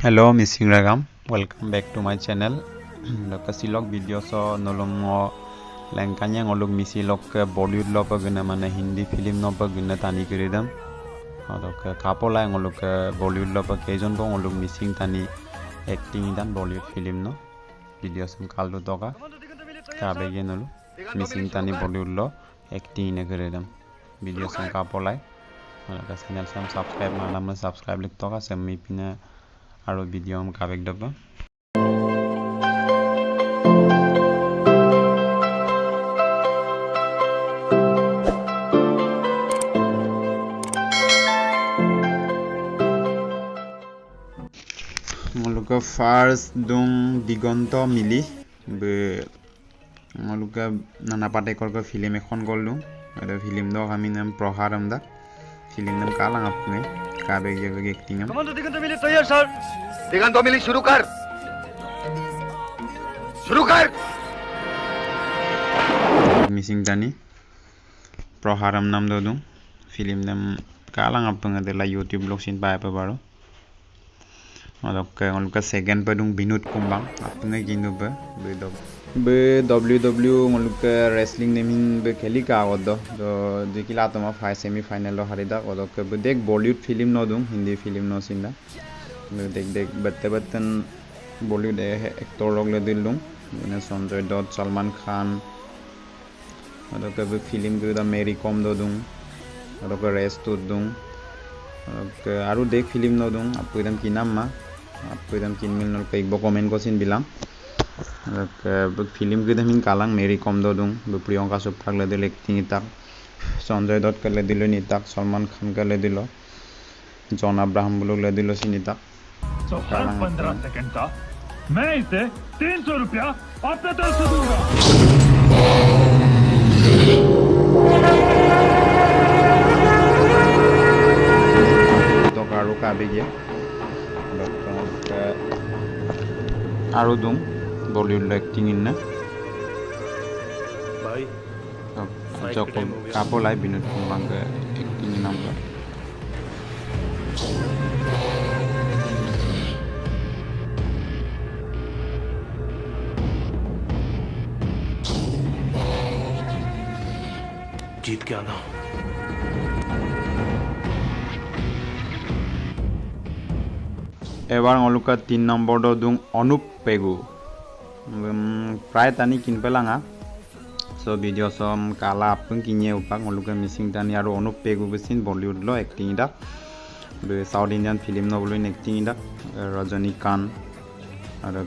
Hello, Missing Ragam. Welcome back to my channel. Kasilok video so nolong langkanya ngolok misilok Bollywood lo paguna mana Hindi film no paguna tani kiridam. Odok kapola ngolok Bollywood lo pakejon ko ngolok missing tani acting dan Bollywood film no video sam kaldo toka kabe genolo missing tani Bollywood lo acting ne kiridam video sam kapola channel sam subscribe mana subscribe lik toka sami pina আৰু video' কাবেক দব মলুকা first দুং দিগন্ত মিলি বে মলুকা নানা পাটেকৰ film এখন গললো এটা film দক আমি নাম প্ৰহাৰম দা film নাম কালাং আপনে কাবেক জেগে এক্টিং कमांडो दिगंत मिली तैयार सर दिगंत मिली शुरू कर मिसिंग जानी प्रहारम नाम दो फिल्म नाम कालां अपंग देला यूट्यूब लोग सिन पाए पे बारो उनका सेकंड पे दूं विनोद कुंबांग अपंग गिनो बे डब्ल्यूडब्ल्यू उनका रेसलिंग नेमिंग बे खेली का दो जिकिला तो मा सेमी फाइनल लो हारिदा ओदक बे देख बॉलीवुड फिल्म नो दूं हिंदी फिल्म नो सिंदा देख बत्ते बॉलीवुड एक्टर लोग ले दिल दूं संजय दत्त सलमान खान ओदक बे फिल्म गुदा मेरी कॉम दो दूं ओदक रेस्ट दूं आरो देख फिल्म नो दूं आपको की नाम मा आपको किन मिल न कई कमेंट को सिन बिलां फिल्म के दमिन कालांग मेरी कम दो दूं प्रियंका चोपड़ा ले दिल एक्टिंग इताक संजय दत्त के ले दिल निताक सलमान खान के ले दिल जॉन अब्राहम बुलो ले दिल सिनिताक तो हर 15 सेकंड का मैं इसे 300 रुपया अपने तरफ से दूंगा तो कारो का भी गया आरो दूं बॉलीवुड एक्टिंग इन ना भाई जो कापोलाई विनोद कुंबांग एक्टिंग नाम का जीत के आना এবাৰ অলুকা 3 নম্বৰ দুং অনুপ পেগু प्राय तानी किन पेलांगा सो वीडियो सम काला अपन किने उपाक मलुका मिसिंग तानी आरो अनुप पेगु बेसिन बॉलीवुड लो एक्टिंग दा बे साउथ इंडियन फिल्म नो बोलो एक्टिंग दा रजनीकांत आरो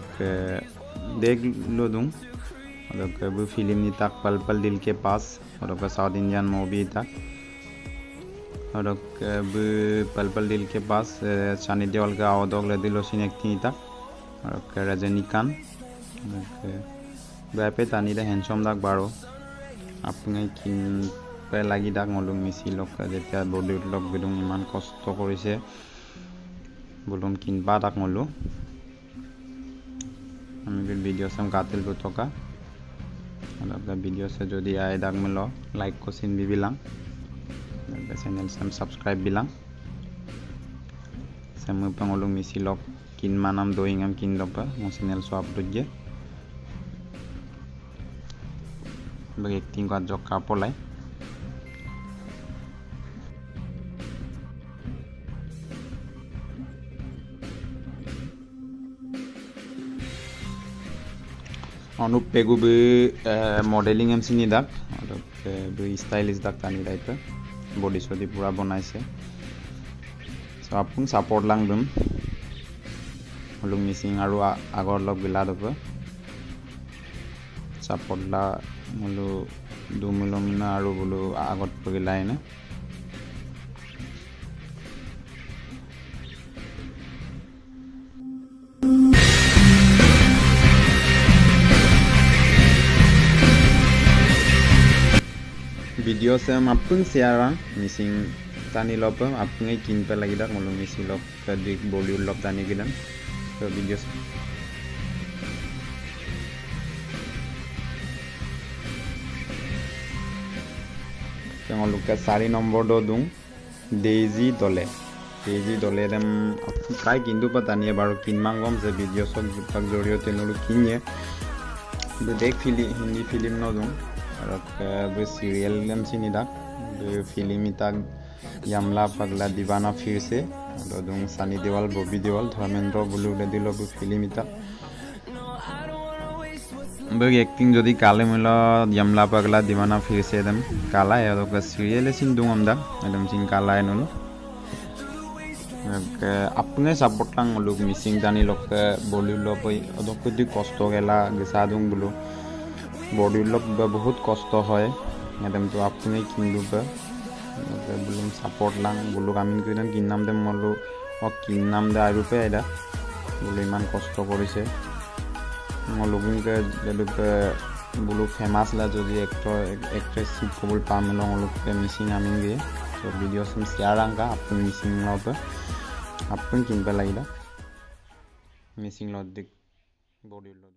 देख लो दुं आरो बे फिल्म नि तक पल पल दिल के पास आरो साउथ इंडियन मूवी तक आरो बे पल पल दिल के पास सनी देओल का आवदोग ले दिलो सिन एक्टिंग तक आरो रजनीकांत बेपे तानी दा हैंडसम दाग बारो आपने किन पे लागि दाग मलुम मिसी लोग जेतिया बॉलीवुड लोग बिदुं इमान कष्ट करिसे बुलुम किन बा दाग मलु আমি ভিডিও সাম কাতিল বুতকা अलग वीडियो से যদি আই দাগ মলো লাইক কোসিন বিবিলাং চ্যানেল সাম সাবস্ক্রাইব বিলাং সামু পাঙলুং মিসি লোক কিন মানাম দইংআম কিন দপা মো চ্যানেল সো আপলোড গে bagi acting ko jok kapolai Anup Pegu be modeling MC ni dak be stylish dak tani type body sodi pura banaise so apun support lang dum holung missing aru agor log bila dobe support la মলো দুমিলমিনা আৰু বলো আগত পগিলাই না video से हम अपन share missing तानी लोप अपन किन पे लगी दा मलो मिसी लोग कदी बॉलीवुड लोग तानी गिदन तो वीडियो তেওঁলোকে 4 নম্বৰ দুং ডেইজি দলে কেজি দলে দেম প্ৰায় কিন্তু পাতানিয়ে বাৰু কিনমান গম যে ভিডিঅ' চব দুটাক জৰিয়তে নলো কিনিয়ে দেখ হিন্দি ফিল্ম নদুম আৰু সিরিয়াল দেম চিনি দাক ফিল্ম ইতাক यामला पगला दीवाना फिर से दुम सनी देओल बॉबी देओल धर्मेंद्र बुलू दिलो फिल्म इता बग एक्टिंग जदि काले मिला यामला पगला दीवाना फिर से दम काला है तो सीरियल सिन दुम दा एकदम सिन काला है नो अपने सपोर्ट लांग लोग मिसिंग जानी लोग बॉलीवुड लो पई अदो कुछ कष्ट गेला गसा दुम बुलो बॉलीवुड लो बहुत कष्ट হয় एकदम तो अपने किंदु पे belum support lang bulu kamin kuidan kinnam dem molu kinnam da arupe aida bulu iman kosto korise molu gunke delupe bulu famous la jodi actress sip kobul pamelo molu ke missing amin ge so video sum share angka apun missing lo pe apun kinpa laida missing lo dik body lo